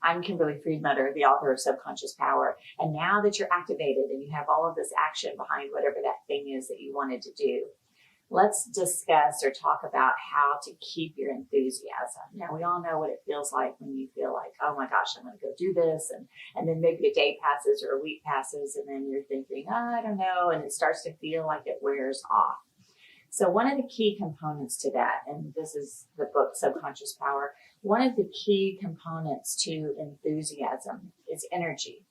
I'm Kimberly Friedmutter, the author of Subconscious Power. And now that you're activated and you have all of this action behind whatever that thing is that you wanted to do, let's discuss or talk about how to keep your enthusiasm. Now, we all know what it feels like when you feel like, oh my gosh, I'm going to go do this. And then maybe a day passes or a week passes, and then you're thinking, oh, I don't know. And it starts to feel like it wears off. So one of the key components to that, and this is the book, Subconscious Power, one of the key components to enthusiasm is energy.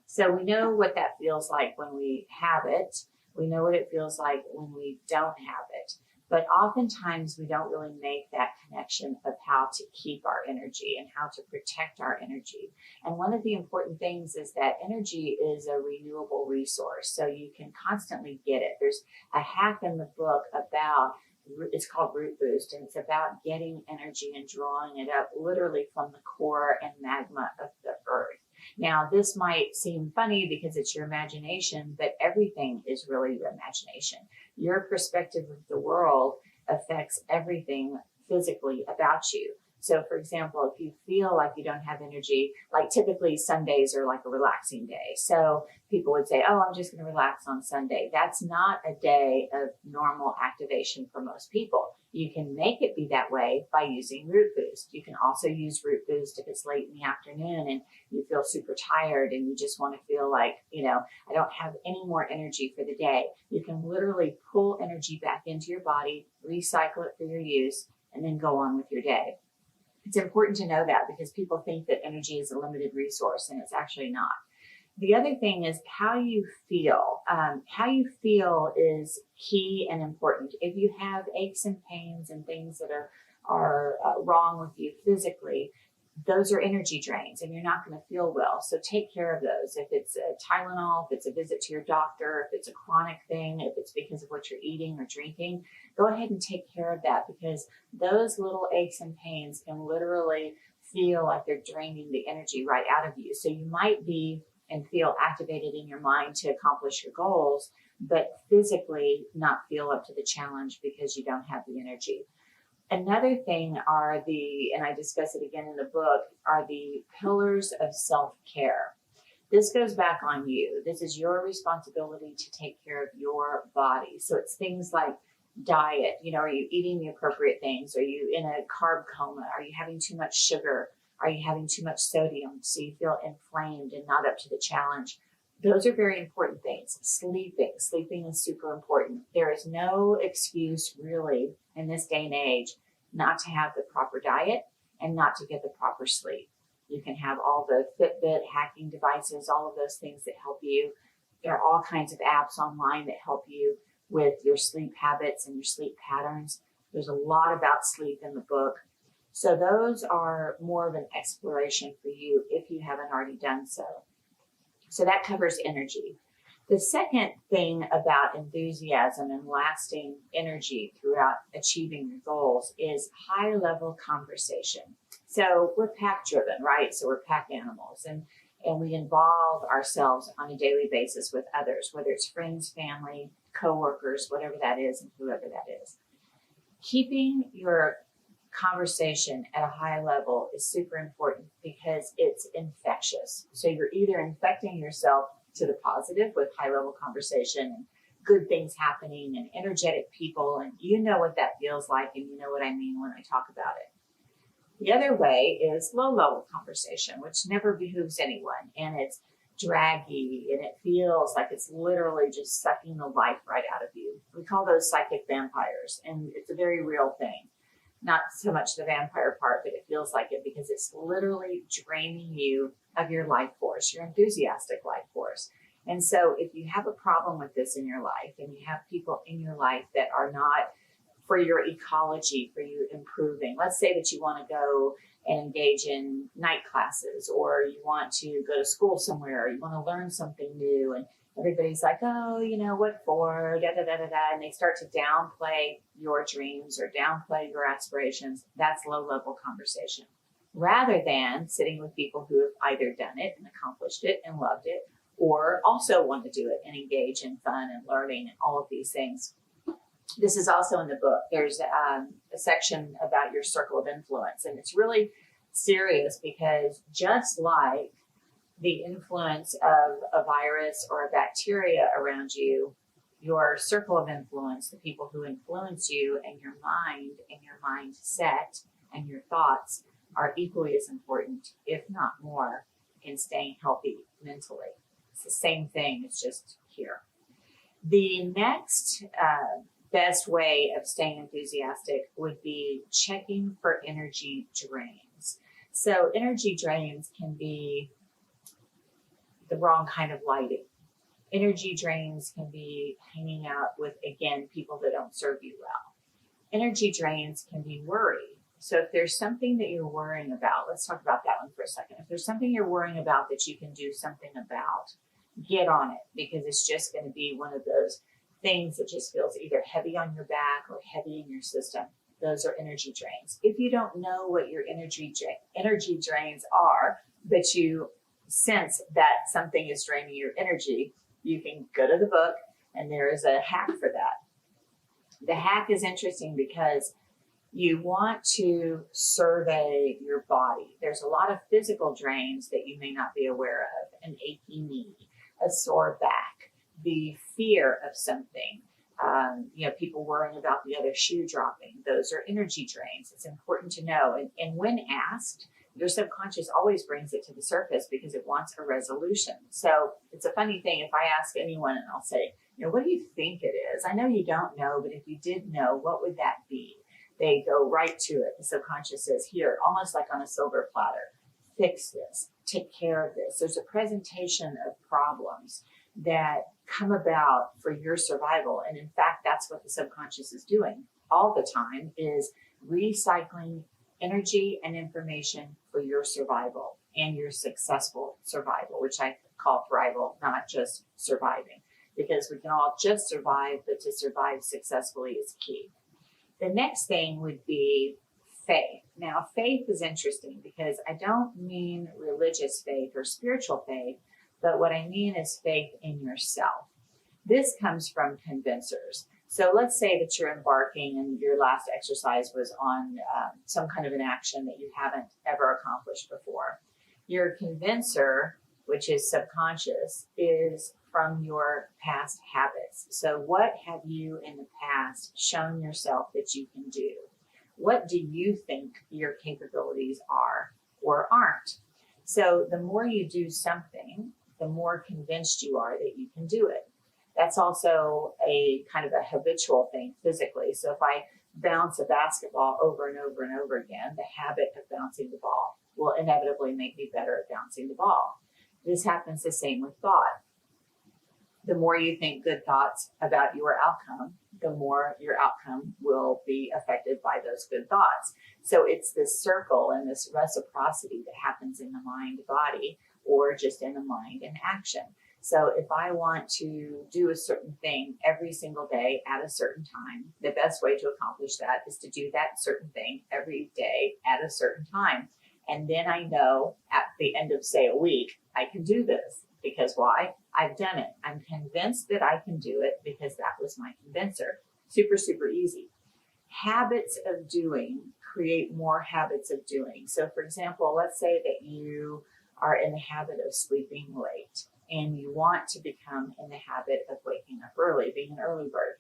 So we know what that feels like when we have it. We know what it feels like when we don't have it. But oftentimes we don't really make that connection of how to keep our energy and how to protect our energy. And one of the important things is that energy is a renewable resource, so you can constantly get it. There's a hack in the book about, it's called Root Boost, and it's about getting energy and drawing it up literally from the core and magma of the earth. Now, this might seem funny because it's your imagination, but everything is really your imagination. Your perspective of the world affects everything physically about you. So, for example, if you feel like you don't have energy, like typically Sundays are like a relaxing day. So people would say, oh, I'm just going to relax on Sunday. That's not a day of normal activation for most people. You can make it be that way by using Root Boost. You can also use Root Boost if it's late in the afternoon and you feel super tired and you just want to feel like, I don't have any more energy for the day. You can literally pull energy back into your body, recycle it for your use, and then go on with your day. It's important to know that because people think that energy is a limited resource, and it's actually not. The other thing is how you feel. How you feel is key and important. If you have aches and pains and things that are wrong with you physically, those are energy drains and you're not going to feel well. So take care of those. If it's a Tylenol, if it's a visit to your doctor, if it's a chronic thing, if it's because of what you're eating or drinking, go ahead and take care of that because those little aches and pains can literally feel like they're draining the energy right out of you. So you might be and feel activated in your mind to accomplish your goals, but physically not feel up to the challenge because you don't have the energy. Another thing and I discuss it again in the book, are the pillars of self-care. This goes back on you. This is your responsibility to take care of your body. So it's things like diet. Are you eating the appropriate things? Are you in a carb coma? Are you having too much sugar? Are you having too much sodium so you feel inflamed and not up to the challenge? Those are very important things. Sleeping is super important. There is no excuse really in this day and age not to have the proper diet and not to get the proper sleep. You can have all the Fitbit hacking devices, all of those things that help you. There are all kinds of apps online that help you with your sleep habits and your sleep patterns. There's a lot about sleep in the book. So those are more of an exploration for you if you haven't already done so. So that covers energy. The second thing about enthusiasm and lasting energy throughout achieving your goals is high-level conversation. So we're pack-driven, right? So we're pack animals, and we involve ourselves on a daily basis with others, whether it's friends, family, coworkers, whatever that is, and whoever that is. Keeping your conversation at a high level is super important because it's infectious. So you're either infecting yourself to the positive with high level conversation and good things happening and energetic people, and you know what that feels like and you know what I mean when I talk about it. The other way is low level conversation, which never behooves anyone, and it's draggy and it feels like it's literally just sucking the life right out of you. We call those psychic vampires, and it's a very real thing. Not so much the vampire part, but it feels like it because it's literally draining you of your life force, your enthusiastic life force. And so if you have a problem with this in your life and you have people in your life that are not for your ecology, for you improving, let's say that you want to go and engage in night classes, or you want to go to school somewhere, or you want to learn something new, and everybody's like, oh, what for, and they start to downplay your dreams or downplay your aspirations. That's low-level conversation. Rather than sitting with people who have either done it and accomplished it and loved it, or also want to do it and engage in fun and learning and all of these things. This is also in the book. There's a section about your circle of influence, and it's really serious because just like the influence of a virus or a bacteria around you, your circle of influence, the people who influence you and your mindset and your thoughts are equally as important, if not more, in staying healthy mentally. It's the same thing, it's just here. The next best way of staying enthusiastic would be checking for energy drains. So energy drains can be the wrong kind of lighting. Energy drains can be hanging out with, again, people that don't serve you well. Energy drains can be worry. So if there's something that you're worrying about, let's talk about that one for a second. If there's something you're worrying about that you can do something about, get on it, because it's just going to be one of those things that just feels either heavy on your back or heavy in your system. Those are energy drains. If you don't know what your energy drains are, but you sense that something is draining your energy, you can go to the book, and there is a hack for that. The hack is interesting because you want to survey your body. There's a lot of physical drains that you may not be aware of: an achy knee, a sore back, the fear of something, people worrying about the other shoe dropping. Those are energy drains. It's important to know. And when asked, your subconscious always brings it to the surface because it wants a resolution. So it's a funny thing. If I ask anyone and I'll say, what do you think it is? I know you don't know, but if you did know, what would that be? They go right to it. The subconscious says, here, almost like on a silver platter, fix this, take care of this. There's a presentation of problems that come about for your survival. And in fact, that's what the subconscious is doing all the time, is recycling energy and information for your survival and your successful survival, which I call thrival, not just surviving, because we can all just survive, but to survive successfully is key. The next thing would be faith. Now, faith is interesting because I don't mean religious faith or spiritual faith, but what I mean is faith in yourself. This comes from convincers. So let's say that you're embarking and your last exercise was on some kind of an action that you haven't ever accomplished before. Your convincer, which is subconscious, is from your past habits. So what have you in the past shown yourself that you can do? What do you think your capabilities are or aren't? So the more you do something, the more convinced you are that you can do it. That's also a kind of a habitual thing physically. So if I bounce a basketball over and over and over again, the habit of bouncing the ball will inevitably make me better at bouncing the ball. This happens the same with thought. The more you think good thoughts about your outcome, the more your outcome will be affected by those good thoughts. So it's this circle and this reciprocity that happens in the mind body, or just in the mind and action. So if I want to do a certain thing every single day at a certain time, the best way to accomplish that is to do that certain thing every day at a certain time. And then I know at the end of, say, a week, I can do this. Because why? I've done it. I'm convinced that I can do it because that was my convincer. Super, super easy. Habits of doing create more habits of doing. So for example, let's say that you are in the habit of sleeping late and you want to become in the habit of waking up early, being an early bird.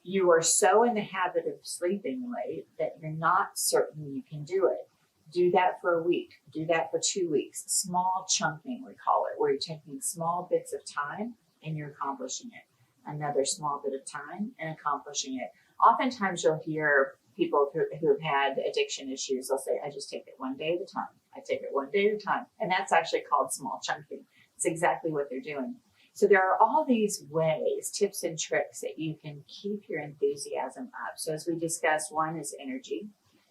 You are so in the habit of sleeping late that you're not certain you can do it. Do that for a week. Do that for 2 weeks. Small chunking, we call it, where you're taking small bits of time and you're accomplishing it. Another small bit of time and accomplishing it. Oftentimes you'll hear people who have had addiction issues, they'll say, I just take it one day at a time. I take it one day at a time. And that's actually called small chunking. It's exactly what they're doing. So there are all these ways, tips and tricks that you can keep your enthusiasm up. So as we discussed, 1 is energy.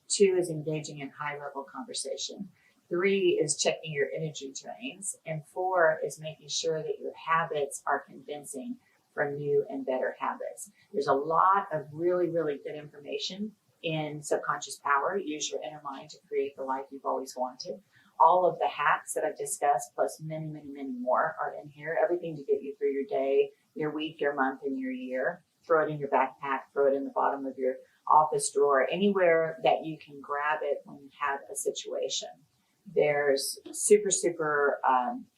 2 is engaging in high-level conversation. 3 is checking your energy drains. And 4 is making sure that your habits are convincing for new and better habits. There's a lot of really, really good information in Subconscious Power. Use your inner mind to create the life you've always wanted. All of the hacks that I've discussed, plus many, many, many more, are in here. Everything to get you through your day, your week, your month, and your year. Throw it in your backpack, throw it in the bottom bottom of your office drawer, anywhere that you can grab it when you have a situation. There's super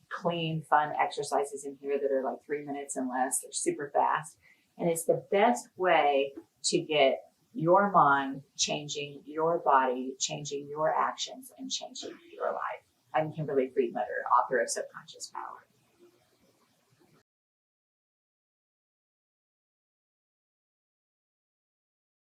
clean, fun exercises in here that are like 3 minutes and less. They're super fast. And it's the best way to get your mind changing your body, changing your actions, and changing your life. I'm Kimberly Friedmutter, author of Subconscious Power.